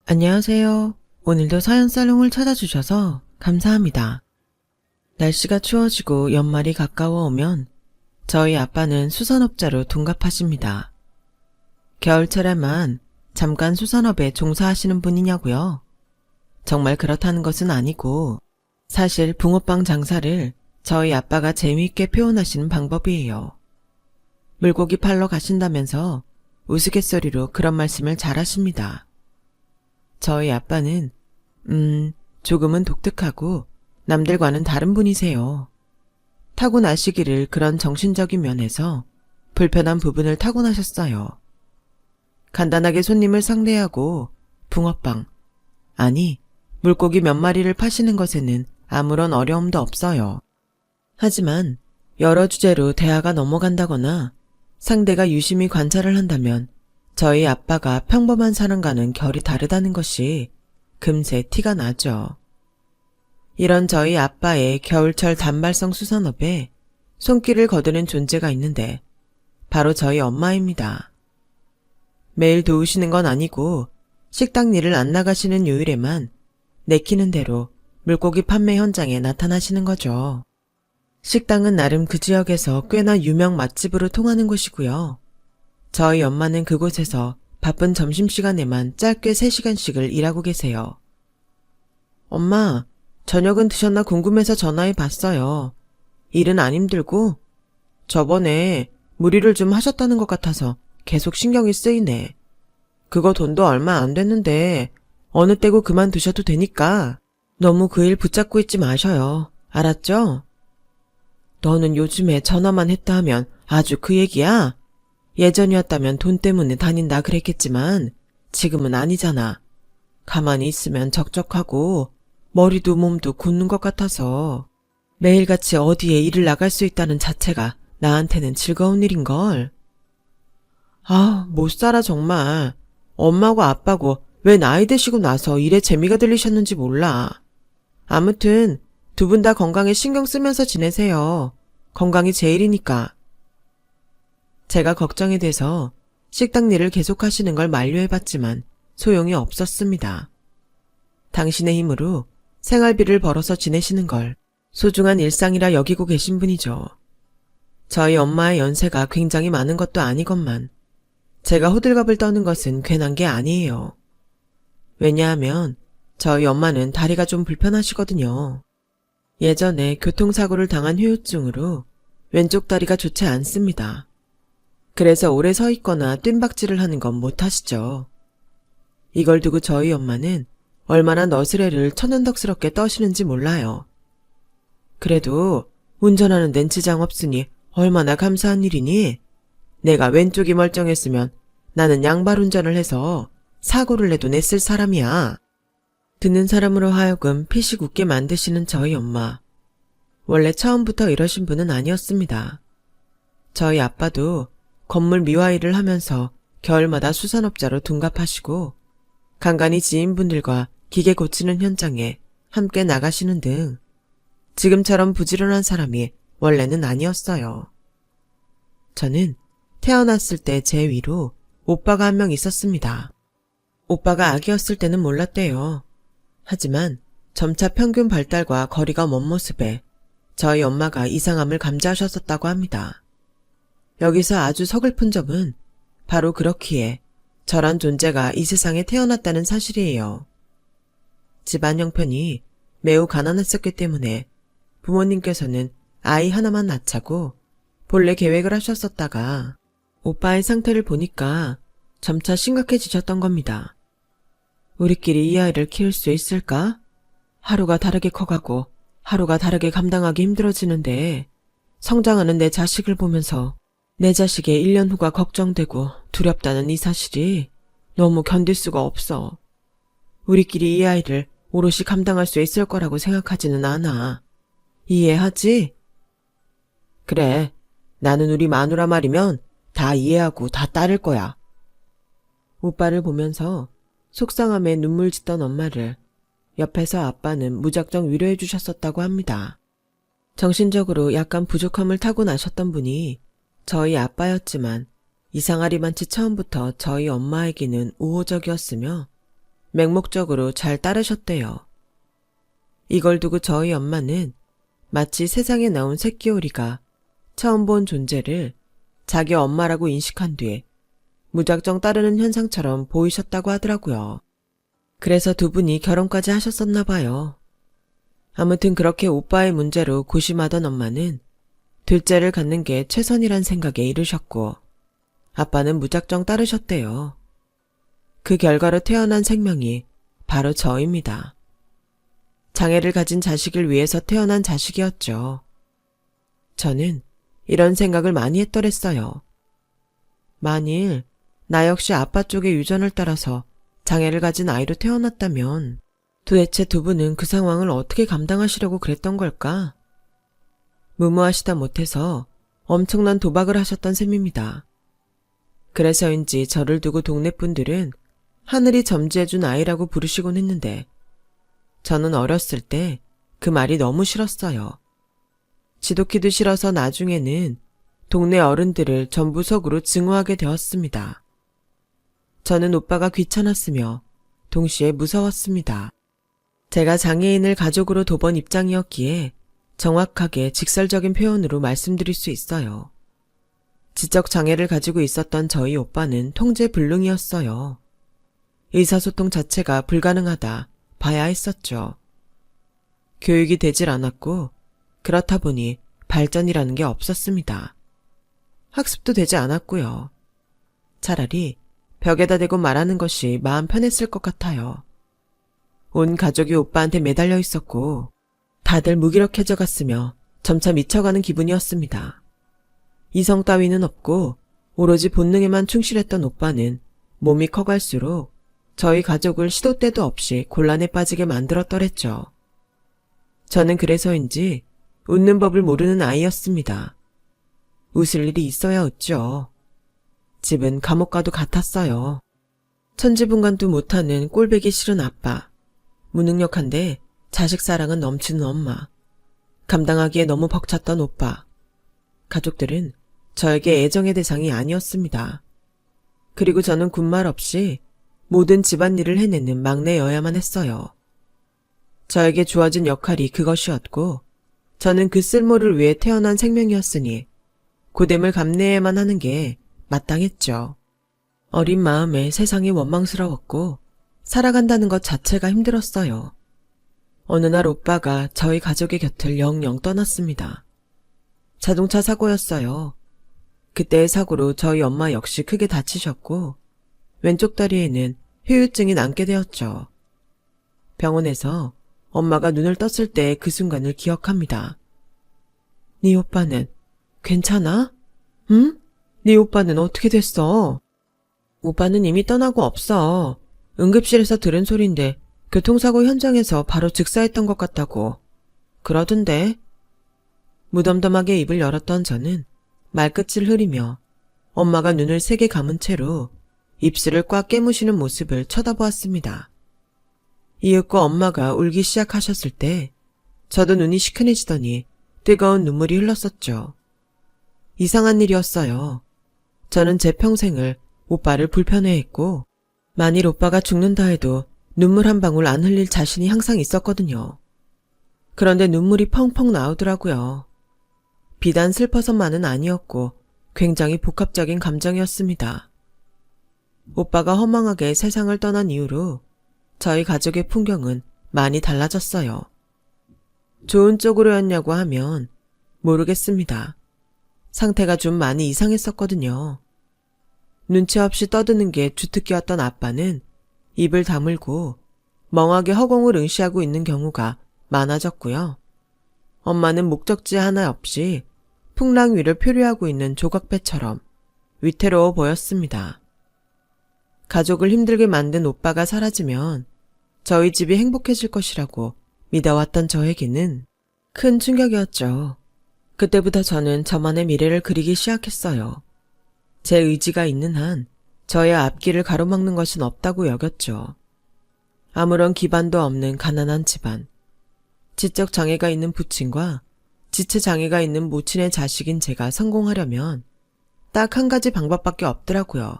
안녕하세요. 오늘도 사연 살롱을 찾아주셔서 감사합니다. 날씨가 추워지고 연말이 가까워 오면 저희 아빠는 수산업자로 둔갑하십니다. 겨울철에만 잠깐 수산업에 종사하시는 분이냐고요? 정말 그렇다는 것은 아니고 사실 붕어빵 장사를 저희 아빠가 재미있게 표현하시는 방법이에요. 물고기 팔러 가신다면서 우스갯소리로 그런 말씀을 잘하십니다. 저희 아빠는 조금은 독특하고 남들과는 다른 분이세요. 타고나시기를 그런 정신적인 면에서 불편한 부분을 타고나셨어요. 간단하게 손님을 상대하고 붕어빵, 아니 물고기 몇 마리를 파시는 것에는 아무런 어려움도 없어요. 하지만 여러 주제로 대화가 넘어간다거나 상대가 유심히 관찰을 한다면 저희 아빠가 평범한 사람과는 결이 다르다는 것이 금세 티가 나죠. 이런 저희 아빠의 겨울철 단발성 수산업에 손길을 거두는 존재가 있는데 바로 저희 엄마입니다. 매일 도우시는 건 아니고 식당 일을 안 나가시는 요일에만 내키는 대로 물고기 판매 현장에 나타나시는 거죠. 식당은 나름 그 지역에서 꽤나 유명 맛집으로 통하는 곳이고요. 저희 엄마는 그곳에서 바쁜 점심시간에만 짧게 3시간씩을 일하고 계세요. 엄마, 저녁은 드셨나 궁금해서 전화해 봤어요. 일은 안 힘들고? 저번에 무리를 좀 하셨다는 것 같아서 계속 신경이 쓰이네. 그거 돈도 얼마 안 됐는데 어느 때고 그만두셔도 되니까 너무 그 일 붙잡고 있지 마셔요. 알았죠? 너는 요즘에 전화만 했다 하면 아주 그 얘기야? 예전이었다면 돈 때문에 다닌다 그랬겠지만 지금은 아니잖아. 가만히 있으면 적적하고 머리도 몸도 굳는 것 같아서 매일같이 어디에 일을 나갈 수 있다는 자체가 나한테는 즐거운 일인걸. 아, 못 살아 정말. 엄마고 아빠고 왜 나이 드시고 나서 일에 재미가 들리셨는지 몰라. 아무튼 두 분 다 건강에 신경 쓰면서 지내세요. 건강이 제일이니까. 제가 걱정이 돼서 식당 일을 계속하시는 걸 만류해봤지만 소용이 없었습니다. 당신의 힘으로 생활비를 벌어서 지내시는 걸 소중한 일상이라 여기고 계신 분이죠. 저희 엄마의 연세가 굉장히 많은 것도 아니건만 제가 호들갑을 떠는 것은 괜한 게 아니에요. 왜냐하면 저희 엄마는 다리가 좀 불편하시거든요. 예전에 교통사고를 당한 후유증으로 왼쪽 다리가 좋지 않습니다. 그래서 오래 서 있거나 뜀박질을 하는 건 못하시죠. 이걸 두고 저희 엄마는 얼마나 너스레를 천연덕스럽게 떠시는지 몰라요. 그래도 운전하는 데는 지장 없으니 얼마나 감사한 일이니? 내가 왼쪽이 멀쩡했으면 나는 양발 운전을 해서 사고를 내도 냈을 사람이야. 듣는 사람으로 하여금 피식 웃게 만드시는 저희 엄마. 원래 처음부터 이러신 분은 아니었습니다. 저희 아빠도 건물 미화 일을 하면서 겨울마다 수산업자로 둔갑하시고 간간히 지인분들과 기계 고치는 현장에 함께 나가시는 등 지금처럼 부지런한 사람이 원래는 아니었어요. 저는 태어났을 때 제 위로 오빠가 한 명 있었습니다. 오빠가 아기였을 때는 몰랐대요. 하지만 점차 평균 발달과 거리가 먼 모습에 저희 엄마가 이상함을 감지하셨었다고 합니다. 여기서 아주 서글픈 점은 바로 그렇기에 저란 존재가 이 세상에 태어났다는 사실이에요. 집안 형편이 매우 가난했었기 때문에 부모님께서는 아이 하나만 낳자고 본래 계획을 하셨었다가 오빠의 상태를 보니까 점차 심각해지셨던 겁니다. 우리끼리 이 아이를 키울 수 있을까? 하루가 다르게 커가고 하루가 다르게 감당하기 힘들어지는데 성장하는 내 자식을 보면서 내 자식의 1년 후가 걱정되고 두렵다는 이 사실이 너무 견딜 수가 없어. 우리끼리 이 아이를 오롯이 감당할 수 있을 거라고 생각하지는 않아. 이해하지? 그래, 나는 우리 마누라 말이면 다 이해하고 다 따를 거야. 오빠를 보면서 속상함에 눈물 짓던 엄마를 옆에서 아빠는 무작정 위로해 주셨었다고 합니다. 정신적으로 약간 부족함을 타고나셨던 분이 저희 아빠였지만 이상하리만치 처음부터 저희 엄마에게는 우호적이었으며 맹목적으로 잘 따르셨대요. 이걸 두고 저희 엄마는 마치 세상에 나온 새끼오리가 처음 본 존재를 자기 엄마라고 인식한 뒤에 무작정 따르는 현상처럼 보이셨다고 하더라고요. 그래서 두 분이 결혼까지 하셨었나 봐요. 아무튼 그렇게 오빠의 문제로 고심하던 엄마는 둘째를 갖는 게 최선이란 생각에 이르셨고 아빠는 무작정 따르셨대요. 그 결과로 태어난 생명이 바로 저입니다. 장애를 가진 자식을 위해서 태어난 자식이었죠. 저는 이런 생각을 많이 했더랬어요. 만일 나 역시 아빠 쪽의 유전을 따라서 장애를 가진 아이로 태어났다면 도대체 두 분은 그 상황을 어떻게 감당하시려고 그랬던 걸까? 무모하시다 못해서 엄청난 도박을 하셨던 셈입니다. 그래서인지 저를 두고 동네 분들은 하늘이 점지해준 아이라고 부르시곤 했는데 저는 어렸을 때 그 말이 너무 싫었어요. 지독히도 싫어서 나중에는 동네 어른들을 전부석으로 증오하게 되었습니다. 저는 오빠가 귀찮았으며 동시에 무서웠습니다. 제가 장애인을 가족으로 둬본 입장이었기에 정확하게 직설적인 표현으로 말씀드릴 수 있어요. 지적 장애를 가지고 있었던 저희 오빠는 통제불능이었어요. 의사소통 자체가 불가능하다 봐야 했었죠. 교육이 되질 않았고 그렇다 보니 발전이라는 게 없었습니다. 학습도 되지 않았고요. 차라리 벽에다 대고 말하는 것이 마음 편했을 것 같아요. 온 가족이 오빠한테 매달려 있었고 다들 무기력해져 갔으며 점차 미쳐가는 기분이었습니다. 이성 따위는 없고 오로지 본능에만 충실했던 오빠는 몸이 커갈수록 저희 가족을 시도 때도 없이 곤란에 빠지게 만들었더랬죠. 저는 그래서인지 웃는 법을 모르는 아이였습니다. 웃을 일이 있어야 웃죠. 집은 감옥과도 같았어요. 천지분간도 못하는 꼴보기 싫은 아빠, 무능력한데 자식 사랑은 넘치는 엄마, 감당하기에 너무 벅찼던 오빠. 가족들은 저에게 애정의 대상이 아니었습니다. 그리고 저는 군말 없이 모든 집안일을 해내는 막내여야만 했어요. 저에게 주어진 역할이 그것이었고 저는 그 쓸모를 위해 태어난 생명이었으니 고됨을 감내해야만 하는 게 마땅했죠. 어린 마음에 세상이 원망스러웠고 살아간다는 것 자체가 힘들었어요. 어느 날 오빠가 저희 가족의 곁을 영영 떠났습니다. 자동차 사고였어요. 그때의 사고로 저희 엄마 역시 크게 다치셨고 왼쪽 다리에는 후유증이 남게 되었죠. 병원에서 엄마가 눈을 떴을 때 그 순간을 기억합니다. 네 오빠는 괜찮아? 응? 네 오빠는 어떻게 됐어? 오빠는 이미 떠나고 없어. 응급실에서 들은 소린데 교통사고 현장에서 바로 즉사했던 것 같다고. 그러던데. 무덤덤하게 입을 열었던 저는 말끝을 흐리며 엄마가 눈을 세게 감은 채로 입술을 꽉 깨무시는 모습을 쳐다보았습니다. 이윽고 엄마가 울기 시작하셨을 때 저도 눈이 시큰해지더니 뜨거운 눈물이 흘렀었죠. 이상한 일이었어요. 저는 제 평생을 오빠를 불편해했고 만일 오빠가 죽는다 해도 눈물 한 방울 안 흘릴 자신이 항상 있었거든요. 그런데 눈물이 펑펑 나오더라고요. 비단 슬퍼서만은 아니었고 굉장히 복합적인 감정이었습니다. 오빠가 허망하게 세상을 떠난 이후로 저희 가족의 풍경은 많이 달라졌어요. 좋은 쪽으로였냐고 하면 모르겠습니다. 상태가 좀 많이 이상했었거든요. 눈치 없이 떠드는 게 주특기였던 아빠는 입을 다물고 멍하게 허공을 응시하고 있는 경우가 많아졌고요. 엄마는 목적지 하나 없이 풍랑 위를 표류하고 있는 조각배처럼 위태로워 보였습니다. 가족을 힘들게 만든 오빠가 사라지면 저희 집이 행복해질 것이라고 믿어왔던 저에게는 큰 충격이었죠. 그때부터 저는 저만의 미래를 그리기 시작했어요. 제 의지가 있는 한 저의 앞길을 가로막는 것은 없다고 여겼죠. 아무런 기반도 없는 가난한 집안, 지적 장애가 있는 부친과 지체 장애가 있는 모친의 자식인 제가 성공하려면 딱 한 가지 방법밖에 없더라고요.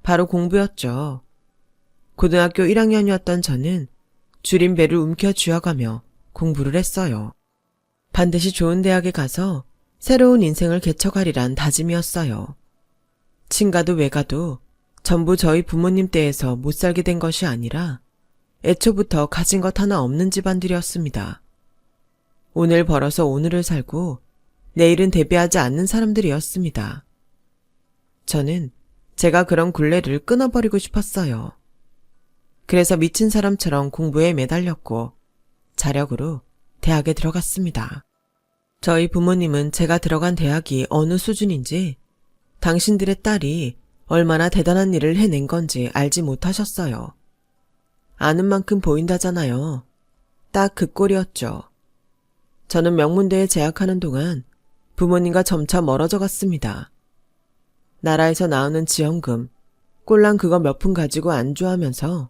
바로 공부였죠. 고등학교 1학년이었던 저는 줄임배를 움켜쥐어가며 공부를 했어요. 반드시 좋은 대학에 가서 새로운 인생을 개척하리란 다짐이었어요. 친가도 외가도 전부 저희 부모님 댁에서 못 살게 된 것이 아니라 애초부터 가진 것 하나 없는 집안들이었습니다. 오늘 벌어서 오늘을 살고 내일은 대비하지 않는 사람들이었습니다. 저는 제가 그런 굴레를 끊어버리고 싶었어요. 그래서 미친 사람처럼 공부에 매달렸고 자력으로 대학에 들어갔습니다. 저희 부모님은 제가 들어간 대학이 어느 수준인지 당신들의 딸이 얼마나 대단한 일을 해낸 건지 알지 못하셨어요. 아는 만큼 보인다잖아요. 딱 그 꼴이었죠. 저는 명문대에 재학하는 동안 부모님과 점차 멀어져 갔습니다. 나라에서 나오는 지원금, 꼴랑 그거 몇 푼 가지고 안주하면서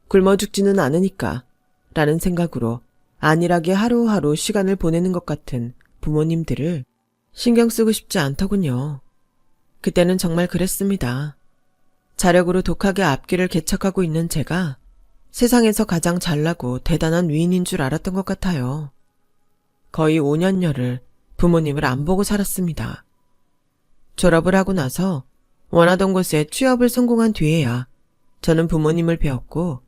굶어 죽지는 않으니까 라는 생각으로 안일하게 하루하루 시간을 보내는 것 같은 부모님들을 신경 쓰고 싶지 않더군요. 그때는 정말 그랬습니다. 자력으로 독하게 앞길을 개척하고 있는 제가 세상에서 가장 잘나고 대단한 위인인 줄 알았던 것 같아요. 거의 5년여를 부모님을 안 보고 살았습니다. 졸업을 하고 나서 원하던 곳에 취업을 성공한 뒤에야 저는 부모님을 배웠고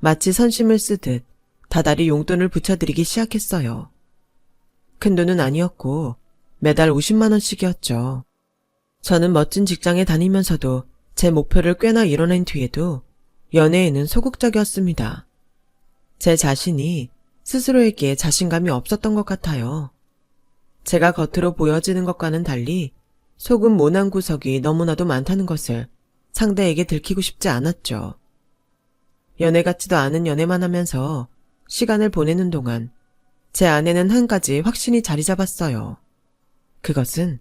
마치 선심을 쓰듯 다달이 용돈을 붙여드리기 시작했어요. 큰돈은 아니었고 매달 50만 원씩이었죠. 저는 멋진 직장에 다니면서도 제 목표를 꽤나 이뤄낸 뒤에도 연애에는 소극적이었습니다. 제 자신이 스스로에게 자신감이 없었던 것 같아요. 제가 겉으로 보여지는 것과는 달리 속은 모난 구석이 너무나도 많다는 것을 상대에게 들키고 싶지 않았죠. 연애 같지도 않은 연애만 하면서 시간을 보내는 동안 제 안에는 한 가지 확신이 자리 잡았어요. 그것은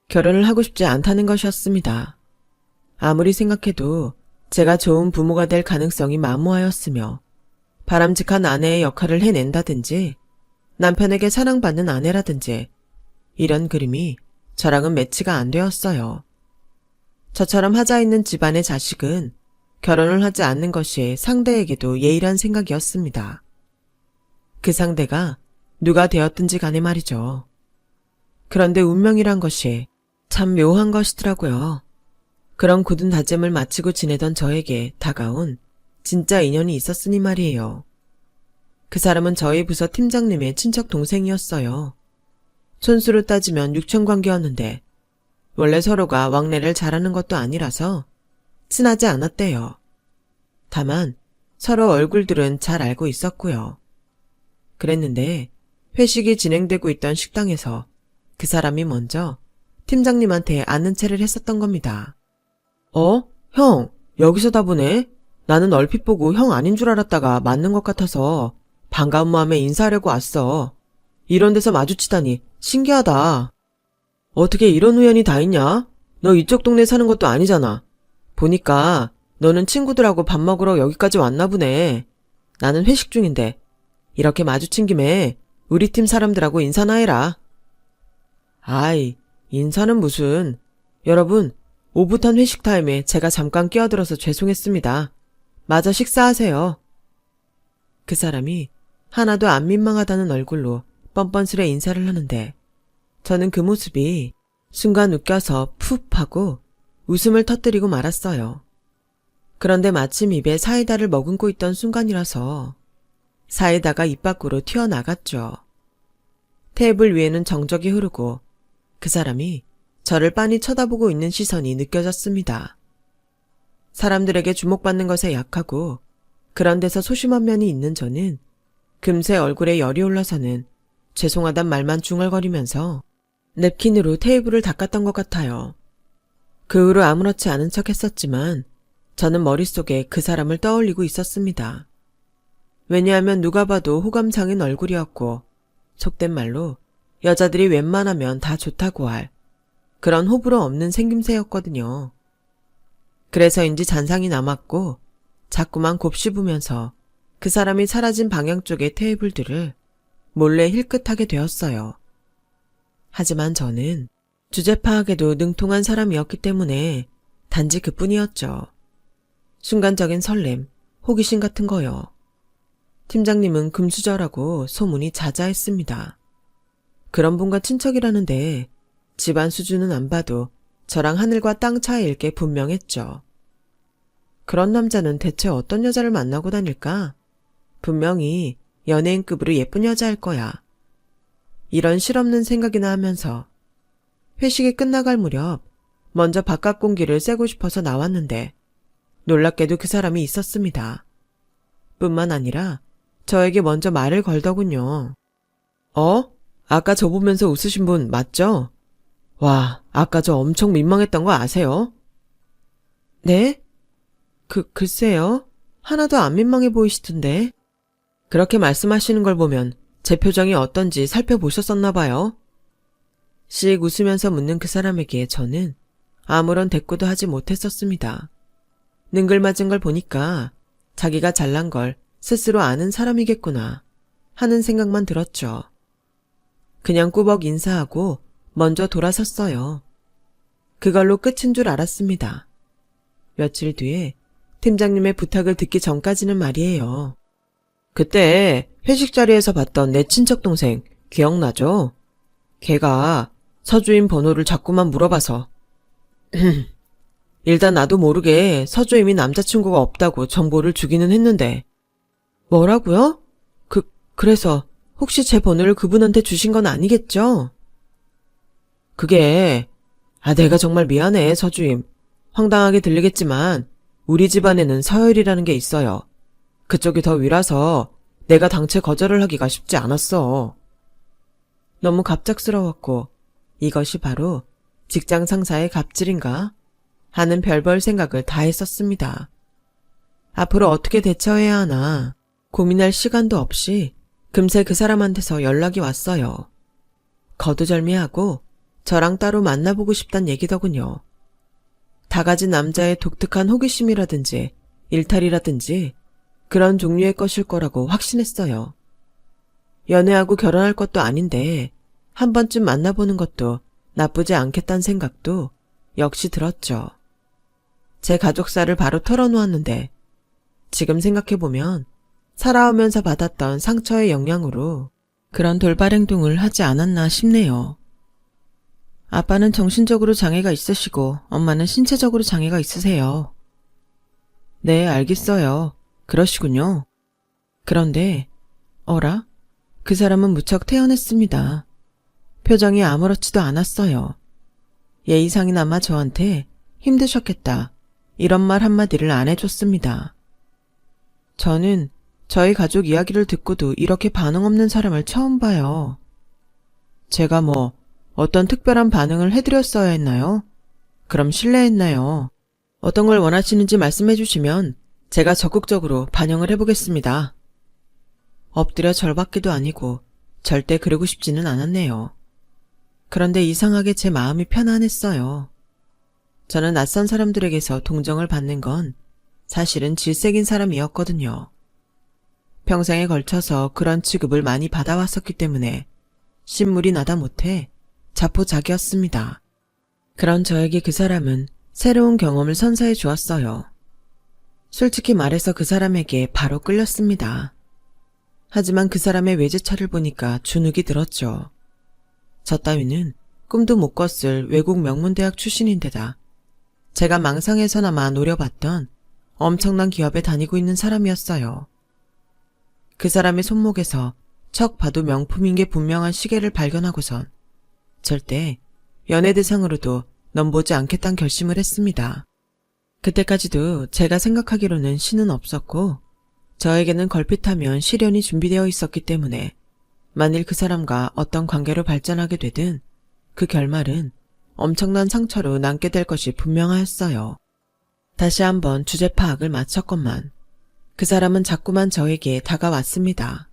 결혼을 하고 싶지 않다는 것이었습니다. 아무리 생각해도 제가 좋은 부모가 될 가능성이 만무하였으며 바람직한 아내의 역할을 해낸다든지 남편에게 사랑받는 아내라든지 이런 그림이 저랑은 매치가 안 되었어요. 저처럼 하자 있는 집안의 자식은 결혼을 하지 않는 것이 상대에게도 예의란 생각이었습니다. 그 상대가 누가 되었든지 간에 말이죠. 그런데 운명이란 것이 참 묘한 것이더라고요. 그런 굳은 다짐을 마치고 지내던 저에게 다가온 진짜 인연이 있었으니 말이에요. 그 사람은 저희 부서 팀장님의 친척 동생이었어요. 손수로 따지면 육천관계였는데 원래 서로가 왕래를 잘하는 것도 아니라서 친하지 않았대요. 다만 서로 얼굴들은 잘 알고 있었고요. 그랬는데 회식이 진행되고 있던 식당에서 그 사람이 먼저 팀장님한테 아는 체를 했었던 겁니다. 형, 여기서다 보네? 나는 얼핏 보고 형 아닌 줄 알았다가 맞는 것 같아서 반가운 마음에 인사하려고 왔어. 이런 데서 마주치다니 신기하다. 어떻게 이런 우연이 다 있냐? 너 이쪽 동네 사는 것도 아니잖아. 보니까 너는 친구들하고 밥 먹으러 여기까지 왔나 보네. 나는 회식 중인데 이렇게 마주친 김에 우리 팀 사람들하고 인사나 해라. 아이, 인사는 무슨. 여러분, 오붓한 회식 타임에 제가 잠깐 끼어들어서 죄송했습니다. 마저 식사하세요. 그 사람이 하나도 안 민망하다는 얼굴로 뻔뻔스레 인사를 하는데 저는 그 모습이 순간 웃겨서 푹 하고 웃음을 터뜨리고 말았어요. 그런데 마침 입에 사이다를 머금고 있던 순간이라서 사이다가 입 밖으로 튀어나갔죠. 테이블 위에는 정적이 흐르고 그 사람이 저를 빤히 쳐다보고 있는 시선이 느껴졌습니다. 사람들에게 주목받는 것에 약하고 그런 데서 소심한 면이 있는 저는 금세 얼굴에 열이 올라서는 죄송하단 말만 중얼거리면서 냅킨으로 테이블을 닦았던 것 같아요. 그 후로 아무렇지 않은 척 했었지만 저는 머릿속에 그 사람을 떠올리고 있었습니다. 왜냐하면 누가 봐도 호감상인 얼굴이었고 속된 말로 여자들이 웬만하면 다 좋다고 할 그런 호불호 없는 생김새였거든요. 그래서인지 잔상이 남았고 자꾸만 곱씹으면서 그 사람이 사라진 방향 쪽의 테이블들을 몰래 힐끗하게 되었어요. 하지만 저는 주제 파악에도 능통한 사람이었기 때문에 단지 그뿐이었죠. 순간적인 설렘, 호기심 같은 거요. 팀장님은 금수저라고 소문이 자자했습니다. 그런 분과 친척이라는데 집안 수준은 안 봐도 저랑 하늘과 땅 차이일 게 분명했죠. 그런 남자는 대체 어떤 여자를 만나고 다닐까? 분명히 연예인급으로 예쁜 여자일 거야. 이런 실없는 생각이나 하면서 회식이 끝나갈 무렵 먼저 바깥 공기를 쐬고 싶어서 나왔는데 놀랍게도 그 사람이 있었습니다. 뿐만 아니라 저에게 먼저 말을 걸더군요. 아까 저 보면서 웃으신 분 맞죠? 와, 아까 저 엄청 민망했던 거 아세요? 네? 글쎄요. 하나도 안 민망해 보이시던데. 그렇게 말씀하시는 걸 보면 제 표정이 어떤지 살펴보셨었나 봐요. 씩 웃으면서 묻는 그 사람에게 저는 아무런 대꾸도 하지 못했었습니다. 능글맞은 걸 보니까 자기가 잘난 걸 스스로 아는 사람이겠구나 하는 생각만 들었죠. 그냥 꾸벅 인사하고 먼저 돌아섰어요. 그걸로 끝인 줄 알았습니다. 며칠 뒤에 팀장님의 부탁을 듣기 전까지는 말이에요. 그때 회식 자리에서 봤던 내 친척 동생 기억나죠? 걔가 서주임 번호를 자꾸만 물어봐서 일단 나도 모르게 서주임이 남자친구가 없다고 정보를 주기는 했는데 뭐라고요? 그래서 혹시 제 번호를 그분한테 주신 건 아니겠죠? 그게 내가 정말 미안해 서주임. 황당하게 들리겠지만 우리 집안에는 서열이라는 게 있어요. 그쪽이 더 위라서 내가 당최 거절을 하기가 쉽지 않았어. 너무 갑작스러웠고 이것이 바로 직장 상사의 갑질인가 하는 별별 생각을 다 했었습니다. 앞으로 어떻게 대처해야 하나 고민할 시간도 없이 금세 그 사람한테서 연락이 왔어요. 거두절미하고 저랑 따로 만나보고 싶단 얘기더군요. 다 가진 남자의 독특한 호기심이라든지 일탈이라든지 그런 종류의 것일 거라고 확신했어요. 연애하고 결혼할 것도 아닌데 한 번쯤 만나보는 것도 나쁘지 않겠다는 생각도 역시 들었죠. 제 가족사를 바로 털어놓았는데 지금 생각해보면 살아오면서 받았던 상처의 영향으로 그런 돌발 행동을 하지 않았나 싶네요. 아빠는 정신적으로 장애가 있으시고 엄마는 신체적으로 장애가 있으세요. 네, 알겠어요. 그러시군요. 그런데 어라? 그 사람은 무척 태연했습니다. 표정이 아무렇지도 않았어요. 예의상이나마 저한테 힘드셨겠다 이런 말 한마디를 안 해줬습니다. 저는 저희 가족 이야기를 듣고도 이렇게 반응 없는 사람을 처음 봐요. 제가 어떤 특별한 반응을 해드렸어야 했나요? 그럼 실례했나요? 어떤 걸 원하시는지 말씀해 주시면 제가 적극적으로 반영을 해보겠습니다. 엎드려 절받기도 아니고 절대 그러고 싶지는 않았네요. 그런데 이상하게 제 마음이 편안했어요. 저는 낯선 사람들에게서 동정을 받는 건 사실은 질색인 사람이었거든요. 평생에 걸쳐서 그런 취급을 많이 받아왔었기 때문에 신물이 나다 못해 자포자기였습니다. 그런 저에게 그 사람은 새로운 경험을 선사해 주었어요. 솔직히 말해서 그 사람에게 바로 끌렸습니다. 하지만 그 사람의 외제차를 보니까 주눅이 들었죠. 저 따위는 꿈도 못 꿨을 외국 명문대학 출신인데다 제가 망상에서나마 노려봤던 엄청난 기업에 다니고 있는 사람이었어요. 그 사람의 손목에서 척 봐도 명품인 게 분명한 시계를 발견하고선 절대 연애 대상으로도 넘보지 않겠다는 결심을 했습니다. 그때까지도 제가 생각하기로는 신은 없었고 저에게는 걸핏하면 시련이 준비되어 있었기 때문에 만일 그 사람과 어떤 관계로 발전하게 되든 그 결말은 엄청난 상처로 남게 될 것이 분명하였어요. 다시 한번 주제 파악을 마쳤건만 그 사람은 자꾸만 저에게 다가왔습니다.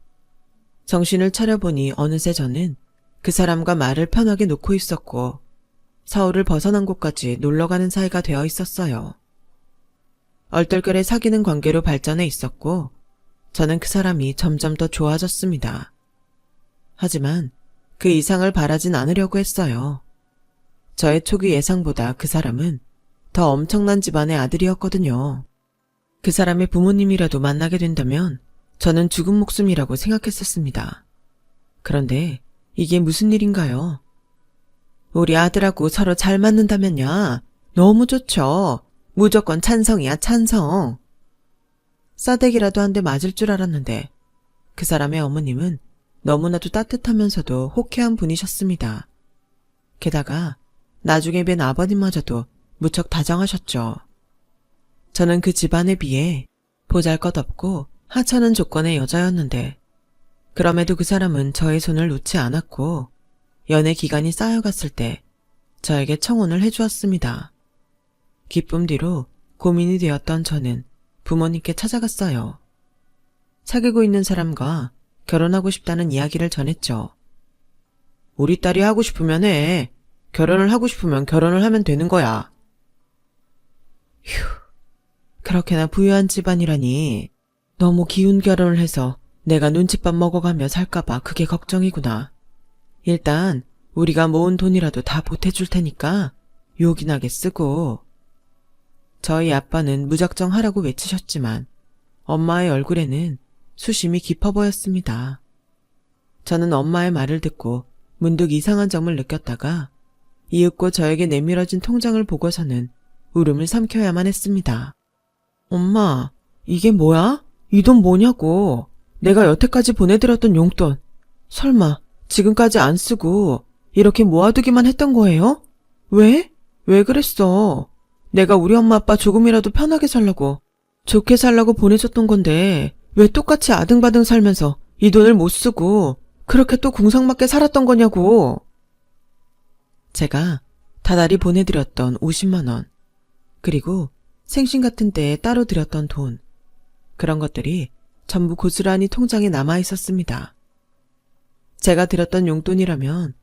정신을 차려보니 어느새 저는 그 사람과 말을 편하게 놓고 있었고 서울을 벗어난 곳까지 놀러가는 사이가 되어 있었어요. 얼떨결에 사귀는 관계로 발전해 있었고 저는 그 사람이 점점 더 좋아졌습니다. 하지만 그 이상을 바라진 않으려고 했어요. 저의 초기 예상보다 그 사람은 더 엄청난 집안의 아들이었거든요. 그 사람의 부모님이라도 만나게 된다면 저는 죽은 목숨이라고 생각했었습니다. 그런데 이게 무슨 일인가요? 우리 아들하고 서로 잘 맞는다면야 너무 좋죠. 무조건 찬성이야, 찬성. 싸대기라도 한 대 맞을 줄 알았는데 그 사람의 어머님은 너무나도 따뜻하면서도 호쾌한 분이셨습니다. 게다가 나중에 뵌 아버님마저도 무척 다정하셨죠. 저는 그 집안에 비해 보잘것없고 하찮은 조건의 여자였는데 그럼에도 그 사람은 저의 손을 놓지 않았고 연애 기간이 쌓여갔을 때 저에게 청혼을 해주었습니다. 기쁨 뒤로 고민이 되었던 저는 부모님께 찾아갔어요. 사귀고 있는 사람과 결혼하고 싶다는 이야기를 전했죠. 우리 딸이 하고 싶으면 해. 결혼을 하고 싶으면 결혼을 하면 되는 거야. 휴, 그렇게나 부유한 집안이라니. 너무 기운 결혼을 해서 내가 눈칫밥 먹어가며 살까봐 그게 걱정이구나. 일단 우리가 모은 돈이라도 다 보태줄 테니까 요긴하게 쓰고. 저희 아빠는 무작정 하라고 외치셨지만 엄마의 얼굴에는 수심이 깊어 보였습니다. 저는 엄마의 말을 듣고 문득 이상한 점을 느꼈다가 이윽고 저에게 내밀어진 통장을 보고서는 울음을 삼켜야만 했습니다. 엄마, 이게 뭐야? 이 돈 뭐냐고. 내가 여태까지 보내드렸던 용돈. 설마 지금까지 안 쓰고 이렇게 모아두기만 했던 거예요? 왜? 왜 그랬어? 내가 우리 엄마 아빠 조금이라도 편하게 살라고, 좋게 살라고 보내줬던 건데 왜 똑같이 아등바등 살면서 이 돈을 못 쓰고 그렇게 또 궁상맞게 살았던 거냐고. 제가 다달이 보내드렸던 50만 원, 그리고 생신 같은 때에 따로 드렸던 돈, 그런 것들이 전부 고스란히 통장에 남아 있었습니다. 제가 드렸던 용돈이라면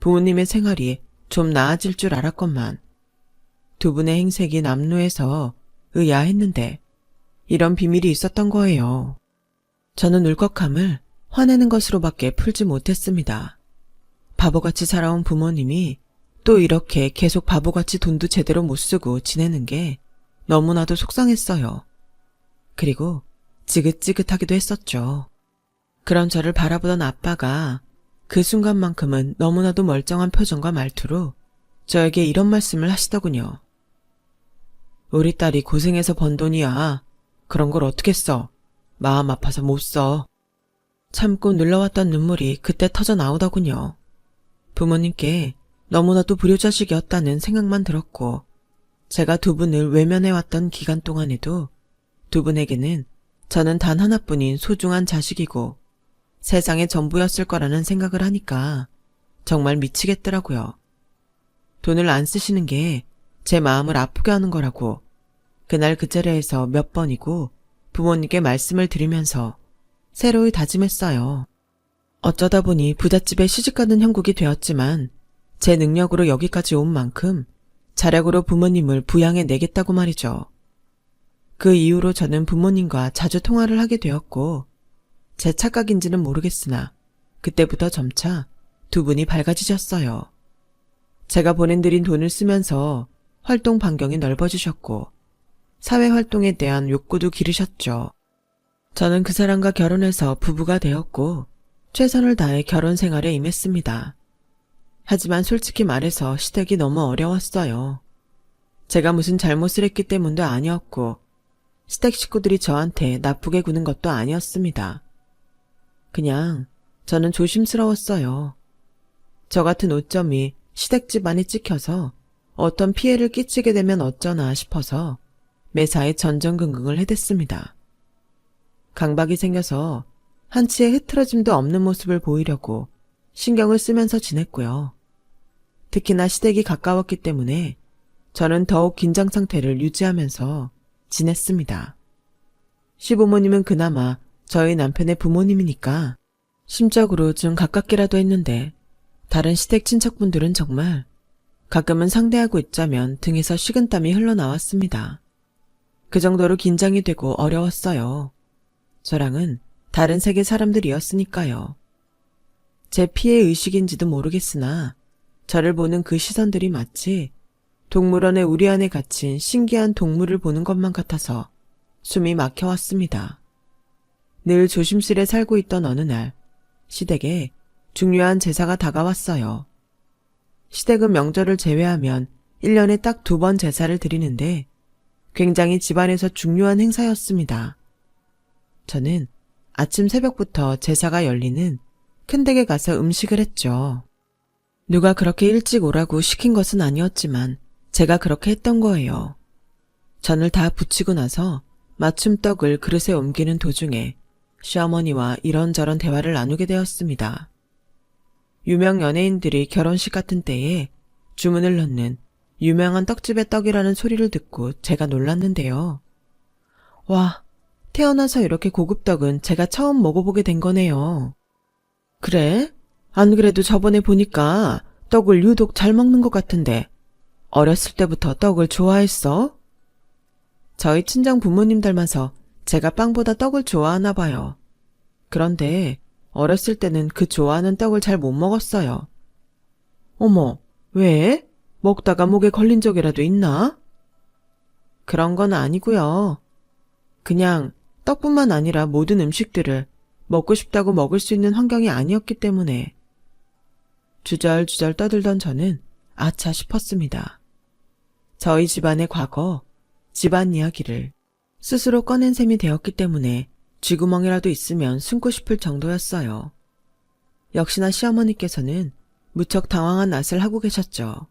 부모님의 생활이 좀 나아질 줄 알았건만 두 분의 행색이 남루해서 의아했는데 이런 비밀이 있었던 거예요. 저는 울컥함을 화내는 것으로밖에 풀지 못했습니다. 바보같이 살아온 부모님이 또 이렇게 계속 바보같이 돈도 제대로 못 쓰고 지내는 게 너무나도 속상했어요. 그리고 지긋지긋하기도 했었죠. 그런 저를 바라보던 아빠가 그 순간만큼은 너무나도 멀쩡한 표정과 말투로 저에게 이런 말씀을 하시더군요. 우리 딸이 고생해서 번 돈이야. 그런 걸 어떻게 써? 마음 아파서 못 써. 참고 눌러왔던 눈물이 그때 터져 나오더군요. 부모님께 너무나도 불효자식이었다는 생각만 들었고 제가 두 분을 외면해왔던 기간 동안에도 두 분에게는 저는 단 하나뿐인 소중한 자식이고 세상의 전부였을 거라는 생각을 하니까 정말 미치겠더라고요. 돈을 안 쓰시는 게 제 마음을 아프게 하는 거라고 그날 그 자리에서 몇 번이고 부모님께 말씀을 드리면서 새로이 다짐했어요. 어쩌다 보니 부잣집에 시집가는 형국이 되었지만 제 능력으로 여기까지 온 만큼 자력으로 부모님을 부양해 내겠다고 말이죠. 그 이후로 저는 부모님과 자주 통화를 하게 되었고 제 착각인지는 모르겠으나 그때부터 점차 두 분이 밝아지셨어요. 제가 보낸드린 돈을 쓰면서 활동 반경이 넓어지셨고 사회활동에 대한 욕구도 기르셨죠. 저는 그 사람과 결혼해서 부부가 되었고 최선을 다해 결혼 생활에 임했습니다. 하지만 솔직히 말해서 시댁이 너무 어려웠어요. 제가 무슨 잘못을 했기 때문도 아니었고 시댁 식구들이 저한테 나쁘게 구는 것도 아니었습니다. 그냥 저는 조심스러웠어요. 저 같은 오점이 시댁 집안에 찍혀서 어떤 피해를 끼치게 되면 어쩌나 싶어서 매사에 전전긍긍을 해댔습니다. 강박이 생겨서 한치의 흐트러짐도 없는 모습을 보이려고 신경을 쓰면서 지냈고요. 특히나 시댁이 가까웠기 때문에 저는 더욱 긴장 상태를 유지하면서 지냈습니다. 시부모님은 그나마 저희 남편의 부모님이니까 심적으로 좀 가깝기라도 했는데 다른 시댁 친척분들은 정말 가끔은 상대하고 있자면 등에서 식은땀이 흘러나왔습니다. 그 정도로 긴장이 되고 어려웠어요. 저랑은 다른 세계 사람들이었으니까요. 제 피해 의식인지도 모르겠으나 저를 보는 그 시선들이 마치 동물원에 우리 안에 갇힌 신기한 동물을 보는 것만 같아서 숨이 막혀왔습니다. 늘 조심스레 살고 있던 어느 날 시댁에 중요한 제사가 다가왔어요. 시댁은 명절을 제외하면 1년에 딱 2번 제사를 드리는데 굉장히 집안에서 중요한 행사였습니다. 저는 아침 새벽부터 제사가 열리는 큰 댁에 가서 음식을 했죠. 누가 그렇게 일찍 오라고 시킨 것은 아니었지만 제가 그렇게 했던 거예요. 전을 다 부치고 나서 맞춤 떡을 그릇에 옮기는 도중에 시어머니와 이런저런 대화를 나누게 되었습니다. 유명 연예인들이 결혼식 같은 때에 주문을 넣는 유명한 떡집의 떡이라는 소리를 듣고 제가 놀랐는데요. 와, 태어나서 이렇게 고급 떡은 제가 처음 먹어보게 된 거네요. 그래? 안 그래도 저번에 보니까 떡을 유독 잘 먹는 것 같은데 어렸을 때부터 떡을 좋아했어? 저희 친정 부모님 닮아서 제가 빵보다 떡을 좋아하나 봐요. 그런데 어렸을 때는 그 좋아하는 떡을 잘 못 먹었어요. 어머, 왜? 먹다가 목에 걸린 적이라도 있나? 그런 건 아니고요. 그냥 떡뿐만 아니라 모든 음식들을 먹고 싶다고 먹을 수 있는 환경이 아니었기 때문에. 주절주절 떠들던 저는 아차 싶었습니다. 저희 집안의 과거, 집안 이야기를 스스로 꺼낸 셈이 되었기 때문에 쥐구멍이라도 있으면 숨고 싶을 정도였어요. 역시나 시어머니께서는 무척 당황한 낯을 하고 계셨죠.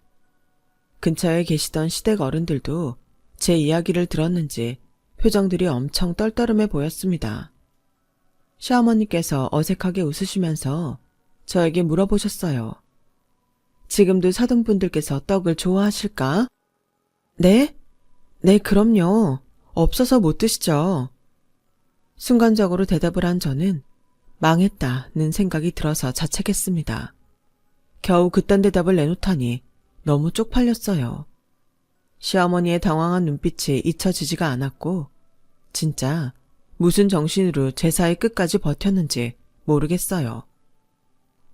근처에 계시던 시댁 어른들도 제 이야기를 들었는지 표정들이 엄청 떨떠름해 보였습니다. 시어머니께서 어색하게 웃으시면서 저에게 물어보셨어요. 지금도 사돈분들께서 떡을 좋아하실까? 네? 네, 그럼요. 없어서 못 드시죠. 순간적으로 대답을 한 저는 망했다는 생각이 들어서 자책했습니다. 겨우 그딴 대답을 내놓다니 너무 쪽팔렸어요. 시어머니의 당황한 눈빛이 잊혀지지가 않았고 진짜 무슨 정신으로 제사의 끝까지 버텼는지 모르겠어요.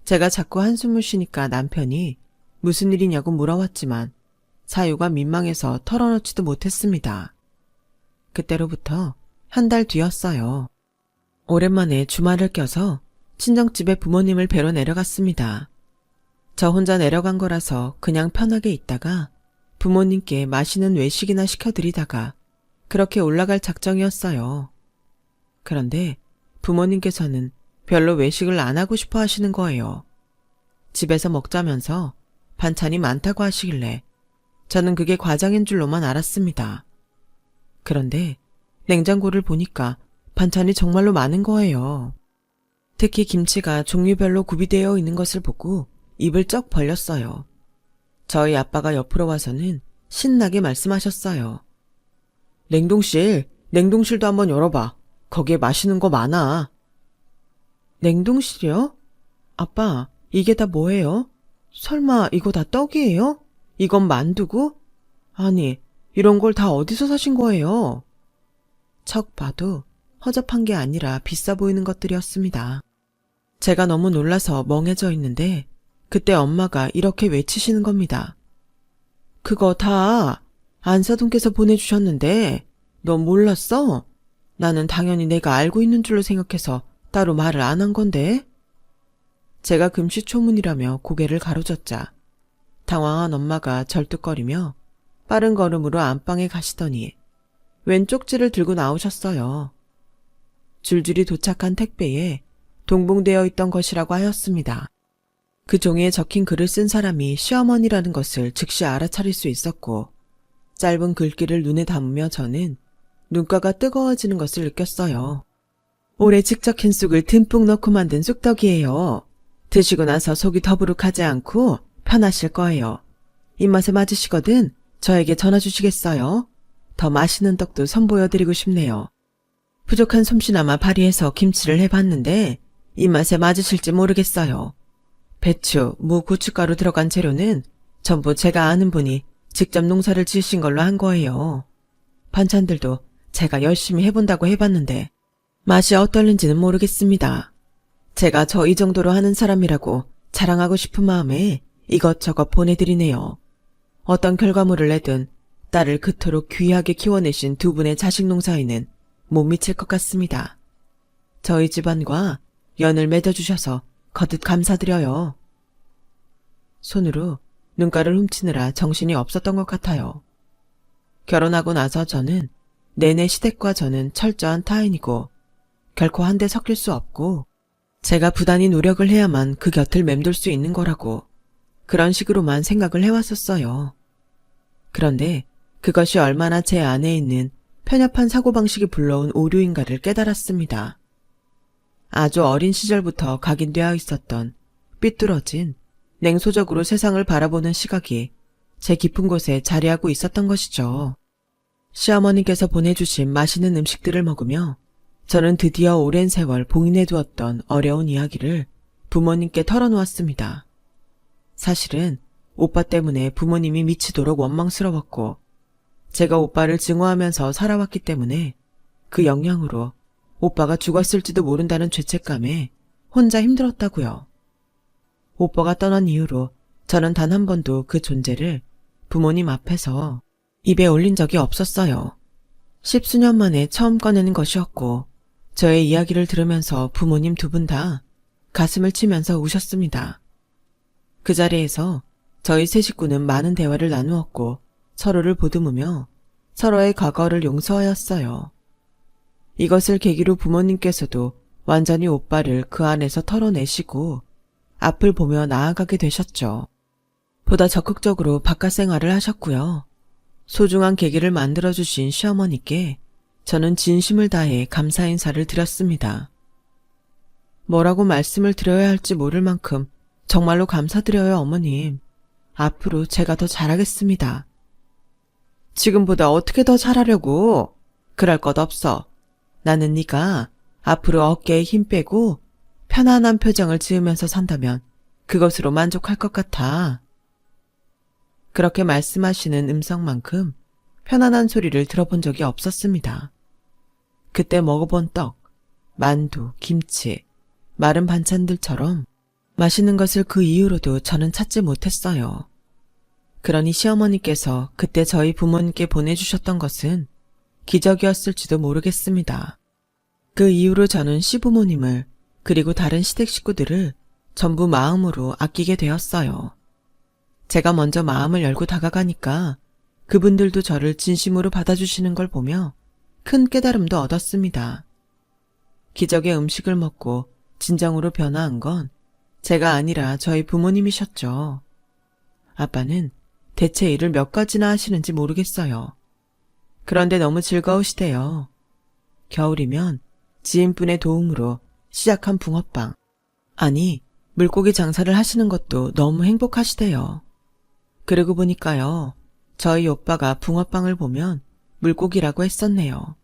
제가 자꾸 한숨을 쉬니까 남편이 무슨 일이냐고 물어왔지만 사유가 민망해서 털어놓지도 못했습니다. 그때로부터 한 달 뒤였어요. 오랜만에 주말을 껴서 친정집에 부모님을 뵈러 내려갔습니다. 저 혼자 내려간 거라서 그냥 편하게 있다가 부모님께 맛있는 외식이나 시켜드리다가 그렇게 올라갈 작정이었어요. 그런데 부모님께서는 별로 외식을 안 하고 싶어 하시는 거예요. 집에서 먹자면서 반찬이 많다고 하시길래 저는 그게 과장인 줄로만 알았습니다. 그런데 냉장고를 보니까 반찬이 정말로 많은 거예요. 특히 김치가 종류별로 구비되어 있는 것을 보고 입을 쩍 벌렸어요. 저희 아빠가 옆으로 와서는 신나게 말씀하셨어요. 냉동실도 한번 열어봐. 거기에 맛있는 거 많아. 냉동실이요? 아빠, 이게 다 뭐예요? 설마 이거 다 떡이에요? 이건 만두고? 아니, 이런 걸 다 어디서 사신 거예요? 척 봐도 허접한 게 아니라 비싸 보이는 것들이었습니다. 제가 너무 놀라서 멍해져 있는데 그때 엄마가 이렇게 외치시는 겁니다. 그거 다 안사돈께서 보내주셨는데 너 몰랐어? 나는 당연히 내가 알고 있는 줄로 생각해서 따로 말을 안 한 건데. 제가 금시초문이라며 고개를 가로젓자 당황한 엄마가 절뚝거리며 빠른 걸음으로 안방에 가시더니 왼 쪽지를 들고 나오셨어요. 줄줄이 도착한 택배에 동봉되어 있던 것이라고 하였습니다. 그 종이에 적힌 글을 쓴 사람이 시어머니라는 것을 즉시 알아차릴 수 있었고 짧은 글귀를 눈에 담으며 저는 눈가가 뜨거워지는 것을 느꼈어요. 올해 직접 캔 쑥을 듬뿍 넣고 만든 쑥떡이에요. 드시고 나서 속이 더부룩하지 않고 편하실 거예요. 입맛에 맞으시거든 저에게 전화 주시겠어요? 더 맛있는 떡도 선보여드리고 싶네요. 부족한 솜씨나마 발휘해서 김치를 해봤는데 입맛에 맞으실지 모르겠어요. 배추, 무, 고춧가루 들어간 재료는 전부 제가 아는 분이 직접 농사를 지으신 걸로 한 거예요. 반찬들도 제가 열심히 해본다고 해봤는데 맛이 어떨는지는 모르겠습니다. 제가 저 이 정도로 하는 사람이라고 자랑하고 싶은 마음에 이것저것 보내드리네요. 어떤 결과물을 내든 딸을 그토록 귀하게 키워내신 두 분의 자식 농사에는 못 미칠 것 같습니다. 저희 집안과 연을 맺어주셔서 거듭 감사드려요. 손으로 눈가를 훔치느라 정신이 없었던 것 같아요. 결혼하고 나서 저는 내내 시댁과 저는 철저한 타인이고 결코 한데 섞일 수 없고 제가 부단히 노력을 해야만 그 곁을 맴돌 수 있는 거라고 그런 식으로만 생각을 해왔었어요. 그런데 그것이 얼마나 제 안에 있는 편협한 사고방식이 불러온 오류인가를 깨달았습니다. 아주 어린 시절부터 각인되어 있었던 삐뚤어진 냉소적으로 세상을 바라보는 시각이 제 깊은 곳에 자리하고 있었던 것이죠. 시어머니께서 보내주신 맛있는 음식들을 먹으며 저는 드디어 오랜 세월 봉인해두었던 어려운 이야기를 부모님께 털어놓았습니다. 사실은 오빠 때문에 부모님이 미치도록 원망스러웠고 제가 오빠를 증오하면서 살아왔기 때문에 그 영향으로 오빠가 죽었을지도 모른다는 죄책감에 혼자 힘들었다고요. 오빠가 떠난 이후로 저는 단 한 번도 그 존재를 부모님 앞에서 입에 올린 적이 없었어요. 10수년 만에 처음 꺼내는 것이었고 저의 이야기를 들으면서 부모님 두 분 다 가슴을 치면서 우셨습니다. 그 자리에서 저희 세 식구는 많은 대화를 나누었고 서로를 보듬으며 서로의 과거를 용서하였어요. 이것을 계기로 부모님께서도 완전히 오빠를 그 안에서 털어내시고 앞을 보며 나아가게 되셨죠. 보다 적극적으로 바깥 생활을 하셨고요. 소중한 계기를 만들어주신 시어머니께 저는 진심을 다해 감사 인사를 드렸습니다. 뭐라고 말씀을 드려야 할지 모를 만큼 정말로 감사드려요, 어머님. 앞으로 제가 더 잘하겠습니다. 지금보다 어떻게 더 잘하려고? 그럴 것 없어. 나는 네가 앞으로 어깨에 힘 빼고 편안한 표정을 지으면서 산다면 그것으로 만족할 것 같아. 그렇게 말씀하시는 음성만큼 편안한 소리를 들어본 적이 없었습니다. 그때 먹어본 떡, 만두, 김치, 마른 반찬들처럼 맛있는 것을 그 이후로도 저는 찾지 못했어요. 그러니 시어머니께서 그때 저희 부모님께 보내주셨던 것은 기적이었을지도 모르겠습니다. 그 이후로 저는 시부모님을 그리고 다른 시댁 식구들을 전부 마음으로 아끼게 되었어요. 제가 먼저 마음을 열고 다가가니까 그분들도 저를 진심으로 받아주시는 걸 보며 큰 깨달음도 얻었습니다. 기적의 음식을 먹고 진정으로 변화한 건 제가 아니라 저희 부모님이셨죠. 아빠는 대체 일을 몇 가지나 하시는지 모르겠어요. 그런데 너무 즐거우시대요. 겨울이면 지인분의 도움으로 시작한 붕어빵. 아니, 물고기 장사를 하시는 것도 너무 행복하시대요. 그러고 보니까요. 저희 오빠가 붕어빵을 보면 물고기라고 했었네요.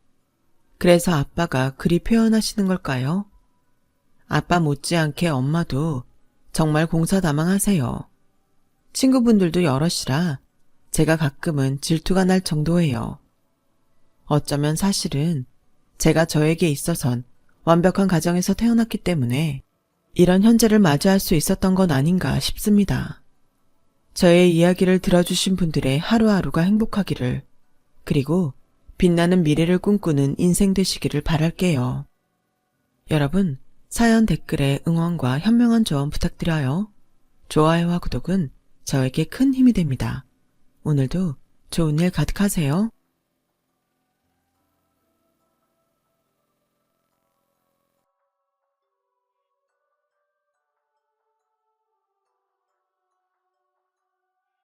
그래서 아빠가 그리 표현하시는 걸까요? 아빠 못지않게 엄마도 정말 공사다망하세요. 친구분들도 여럿이라 제가 가끔은 질투가 날 정도예요. 어쩌면 사실은 제가 저에게 있어선 완벽한 가정에서 태어났기 때문에 이런 현재를 맞이할 수 있었던 건 아닌가 싶습니다. 저의 이야기를 들어주신 분들의 하루하루가 행복하기를, 그리고 빛나는 미래를 꿈꾸는 인생 되시기를 바랄게요. 여러분, 사연 댓글에 응원과 현명한 조언 부탁드려요. 좋아요와 구독은 저에게 큰 힘이 됩니다. 오늘도 좋은 일 가득하세요.